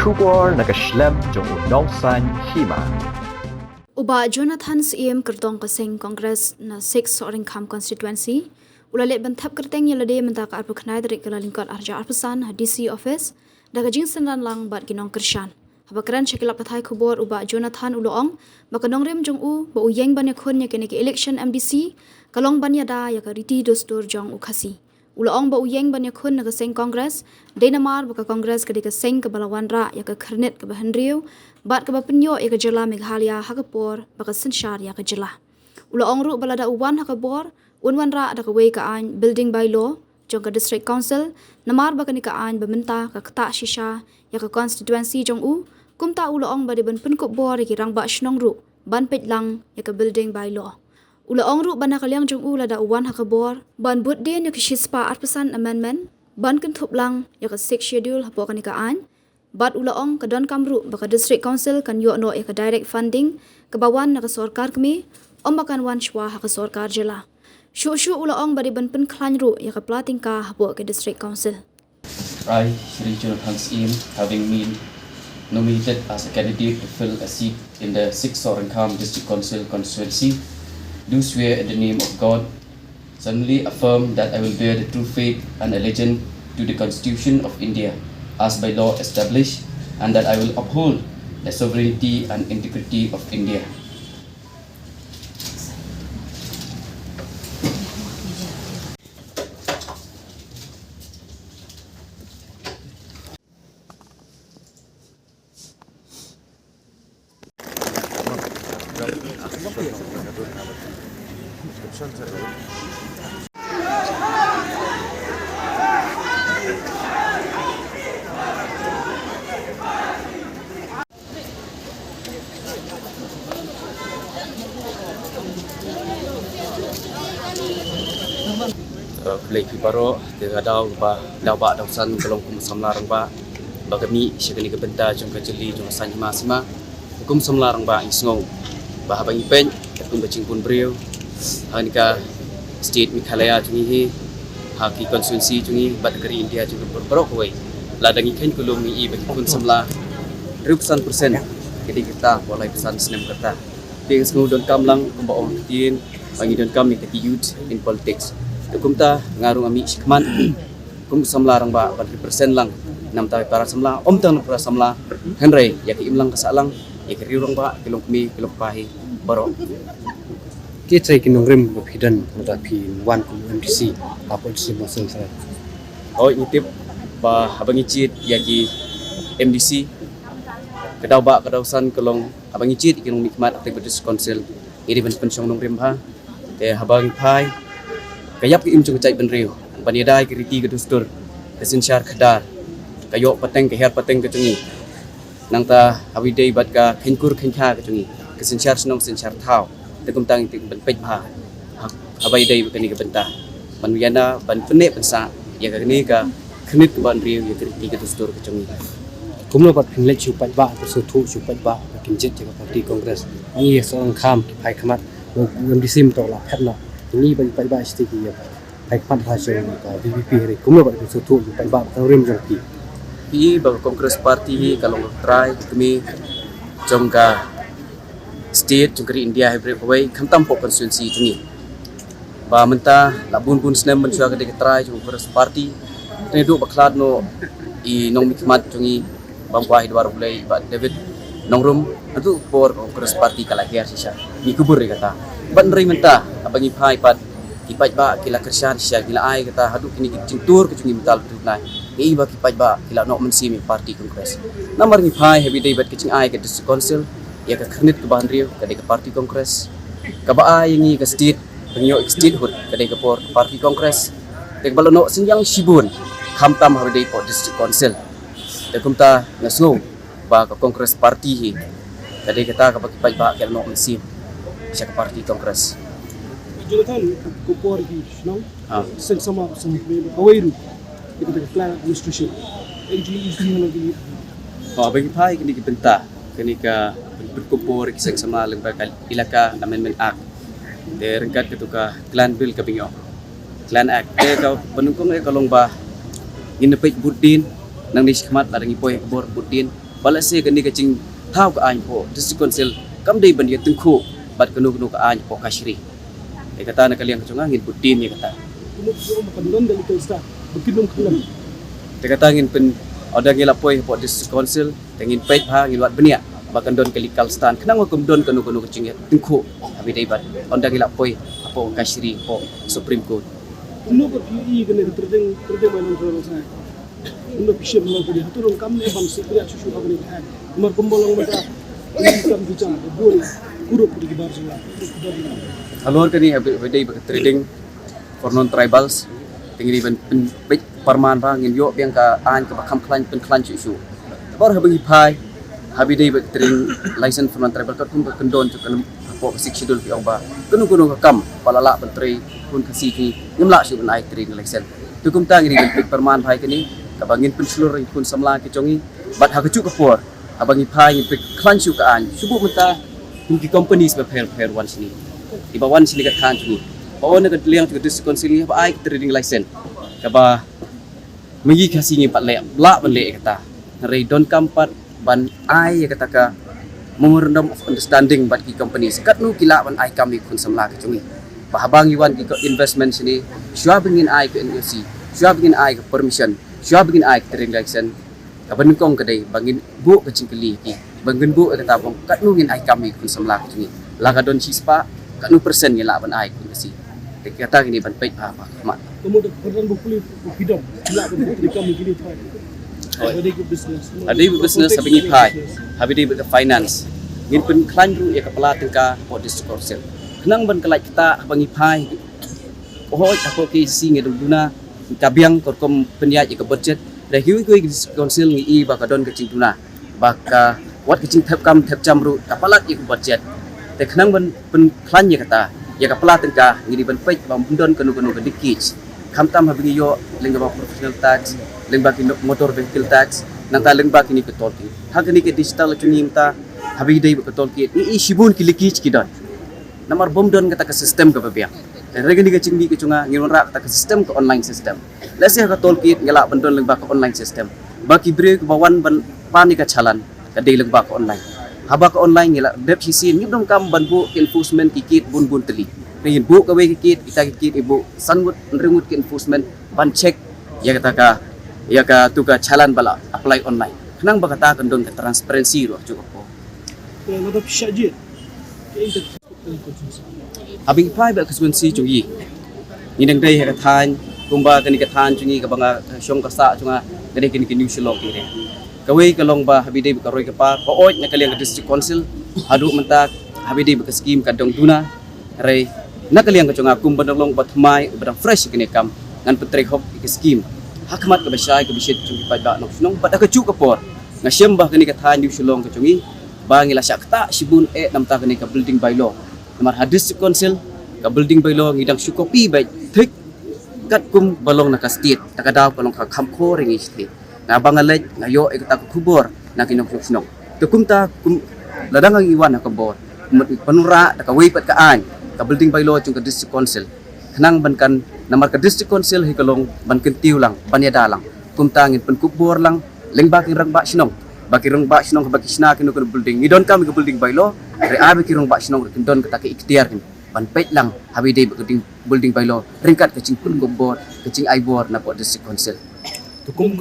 Shubor nakaslem jong unongsan hima. Uba Jonathan CM kertong kaseng Kongres na 6 Soring Kham constituency ulale bantap kerteng yalade mentaka arpu khnai dari kelalingkot arja arpusan DC office daga jingsen lang bat ginong kershan habakran shakila pathai khobor uba Jonathan uloong bakanong rem jong u ba uyeng banya khon ya kene ke election MDC kalong banya da ya ka riti dostur jong u khasi uloong ba uyeng banya khon na kaseng Kongres denamar baka Kongres ka kaseng ke balawan ra ya ka kharnet ke bahandriu bat ke bapenyo ya ke jela Meghalaya hakapor baka sensyar ya ke jela uloong ru balada uwan hakabor unwan ra ada kaway kaan building by law jong ka district council namar baka ni kaan bamenta ka kata shisha ya ka constituency jong u kumta uloong ba ban penkup bor ki rang ba shnong ru ban pet lang ya ka building by law uloong ru bana kalyang jong u lada uwan hakabor ban but din ya ka shispa 8% amendment ban kentup lang ya ka 6 schedule hapo ka ni kaan bat uloong ka don kamru baka district council kan yo no ya ka direct funding ka bawan na ka sarkar kami ombakan wan shwa ha ka sarkar jela Shushu uloong bari ban pen klanru ya ka plating ka hapo ke district council. I, Shri Jonathan CM, having been nominated as a candidate to fill a seat in the 6th Soring Kham District Council constituency, do swear in the name of God, solemnly affirm that I will bear the true faith and allegiance to the Constitution of India as by law established, and that I will uphold the sovereignty and integrity of India. Kulai pibaro tigadau ba dawa dausan kalong kum samlarang ba bagami syakani ke benta jong kajeli jong sanjima sima hukum samlarang ba isngong ba habang ipen kum bacing pun brio hanika state Meghalaya jungi haki konstituensi jungi ba negeri India jungi berberok we ladang ikan kulum mi bagi kun samla 100% jadi kita boleh pesan senem kata dengan semua don kamlang kumbaong tin bangi don kam ni kati youth in politics kumta ngarung ami shikman kum samlarang ba 100% lang nam tawi para samla omtang para samla henry yaki imlang kasalang yaki riurang ba kilong kami kilong pahi baro kita kinong rim hidan mata pin wan MDC apa sih masing saya oh itip ba habang icit yaki MDC kedaw ba kedawsan kelong habang icit kinong nikmat aktif British Council iri ban pensyong nong rim ha te habang pai kayap ki imjung cai benriu banidai kriti ke dustur kesinsyar khadar kayo pateng ke her pateng ke tungi nang ta hawidei bat ka khenkur khenkha ke tungi kesinsyar snong sinsyar thau tekum tang tik ban pej bha habai dei kani ke benta manuyana ban pene pensa ya ka ni ka khnit ban riu ya kriti ke dustur ke tungi kumlo pat pinlet chupat ba su thu chupat ba kinjit jaga parti kongres ni Soring Kham pai khamat MDC mto la phetna ini bagi pai ba stiki ya pai khamat ha so ka VVP ri kumlo pat su thu pai ba rim jong pi pi ba kongres parti kalong try kami jongga state jongkari India hybrid way khamtam po constituency tungi ba menta labun pun snem mensua ka de try jong kongres parti ne do baklat no I nong mikmat tungi bangwa hidwar bulai ba David nongrum itu por kongres parti kalahir sisa ni kubur kata ban ri menta abangi phai pat kipat ba kila kersan sia kila ai kata hadu kini cintur kecungi mental tunai ei ba kipat ba kila nok mensi mi parti kongres namar ni phai hebi dei bat kecing ai ke district council ya ka khnit ke bahan riu ke parti kongres ka ba ai ngi ke state pengyo state hut ke ke por parti kongres te balono sinyang shibun khamtam hebi dei por district council te kumta ngasngo ba ka kongres parti hi ke kita ka kipat ba kila nok mensi sia parti kongres Jonathan kupor di snow sen sama awairu itu the plan administration actually is the lagi bagi pai kini benta kini ka berkumpul kisah sama lembaga ilaka amendment act de rengkat ketuka clan bill kabingo clan act ka penungkung kalong ba ginepik budin nang disikmat ladang ipoy bor budin balase kani kacing thau ka an po district council kam dei ban ye tungku bat kanu ka an po kashri e kata na kaliang kachunga ngin putin ye kata Makan dari Telstar, berkinum kelam. te kata ngin pen oda ngila poi po district council tengin pait ha ngin wat benia bakan don kalikal stan kenang wakum don kanu kacing ye tungku abi dei bat oda ngila poi po kashri po supreme court Uno ko PE kena terdeng main orang saya. Uno pisir malam tadi. Turun kami bang sekali susu kami ni. Umar pembolong mereka. Ini kami bicara. Boleh kuruk di kibar semua. alor kani abi trading for non tribals tinggi ban parman ba ngin yo biang ka an ka bakam klan pen klan chu bar habi pai habi dei trading license for non tribal ka kum kendon chu kan po sik schedule pi ba kunu ka kam palala pentri pun kasi ki ngimla su ban ai trading license tu kum ta ngi ban parman pai kani ka bangin pen seluruh pun samla ki chongi bat ha ka chu ka por abangi pai ngi klan chu ka an subu mata ki companies ba pair one sini iba one sini ka than chu Bawa nak liang tu district council ni apa ai trading license. Kaba mengi kasi ni pat le la ban le kata. Ngai don kampat ban ai kata ka memorandum of understanding bat ki company. Sekat nu kila ban ai kami kun samla ka chungi. Bahabang iwan ki investment sini. Syua bingin ai ke NOC. Syua bingin ai ke permission. Syua bingin ai ke trading license. Kaba nukong kadai bangin bu ke cingkeli ki. Bangin bu kata bang kat nu ngin ai kami kun samla ka chungi. Laga don sispa kat nu persen ngila ban ai kun kasi. Kata gini ban pait apa mak Kemudian peran berkulit bidang. Tidak berkulit kami gini try. Ada ikut bisnes. ada ibu business habis ni pai habis dia finance ngin pen klan ru ya kepala tengka po district council kenang ban kelai kita bangi pai oh apa ki si ngedung duna kabiang korkom peniat ya ke budget dah hiu ku district council ngi i bakadon kecing duna baka wat kecing thep kam thep jam ru kapalat ya ke budget te kenang ban pen klan ya kata ya kepala tengka ngiri ban pait bam bundon kanu ke dikich kamtam habis yo lengba professional tax lengba ki motor vehicle tax nanta lengba ki ni ke tolki hak ni ke digital chunim ta habis dei ke tolki i shibun ki likich ki don namar bom don kata ke sistem ke babia dan rega ni ke cingbi ke cunga ngiron rak kata ke sistem ke online system lesi ke tolki ngela bendon lengba ke online system baki bre ke bawan ban pani ke chalan ke dei lengba ke online haba ke online ngela dep hisin ngidom kam ban bu enforcement kikit bun teli ringin bu kawe kikit kita kikit ibu sangut ringut ke enforcement ban check ya kata ka ya ka tuga chalan bala apply online kenang ba kata kendon ke transparency ro cukup po Nada pisajir. Kita habing pai ba konstituency chungi nginang dai ha than kumba kani ka than chungi ka banga syong ka sa chunga dai kini new silok ni kawe kalong ba habidai ka roy ka pa paoj na kaliang ka district council hadu mentak habidai ka scheme ka dong duna ray na kaliang ka chunga kum bandalong batmai badang fresh kini kam ngan petri hop ka scheme hakmat ka basay ka bisit chungi pa ba no nong bada ka chu ka por nga syembah kani ka than new silong ka chungi bangila syakta sibun namta kani ka building by law namar hadis council ka building by law ngidang syukopi by thik kat kum balong na ka state takadaw kalong ka kamko ring state na bangalet ngayo ikata ko kubor na kinok tukumta kum ladang ang iwan na kabor panura ka waypat kaan ka building by law chung ka district council kanang bankan namar ka district council hikalong banken tiu lang banyada lang kumtangin pen kubor lang lengba king rangba sinong baki rangba sinong baki sina kinok building idon kami ka building by law re abi ki rangba sinong kindon ka ta ikhtiar kin panpait lang habi day building by law ringkat kecing pun kubor kecing aibor na po district council tu kum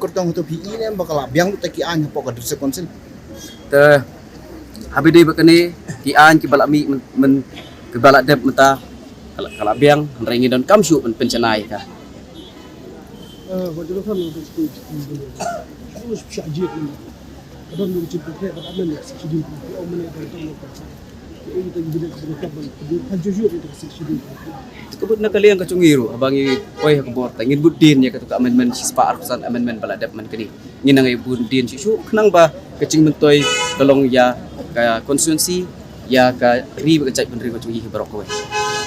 kertong tu PE ni bakal biang tu takian apa ka district council te habi day bakani kian ki balami men ke balak dep mata kala biang ringi don kamsu men pencenai ka wajar kan untuk stage. Terus pisajir ni. Ada yang cerita ke ada mana segi oh mana ada yang tak. Ini kita bila berkaban kan jujur itu segi. Kebut na kaliang ka chungiru abangi koy ka bor tangin budin ya ka amendment sispa arsan amendment bala dep man kini nginang ay budin sisu kenang ba kecing mentoy kalong ya ka konstituensi ya ka ri ka cai penri ka chungi barok koy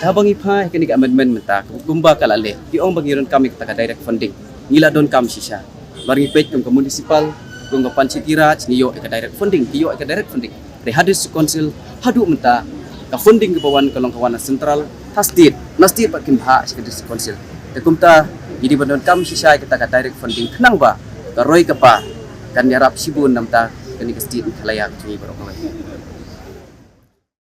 abangi pa kini ka amendment menta kumba kalale ki ong bangiron kami ka direct funding ngila don kam sisa baringi pet kum municipal kum pancitirat niyo ka direct funding kiyo ka direct funding re hadis council hadu menta ka funding ke bawan kalong kawana sentral tasdid nasti pak kimha sa district council te kumta jadi bandon kam sisa kita ka direct funding kenang ba ka roy ka pa kan nyarap sibun namta kani ke state kalayak tungi baru kawai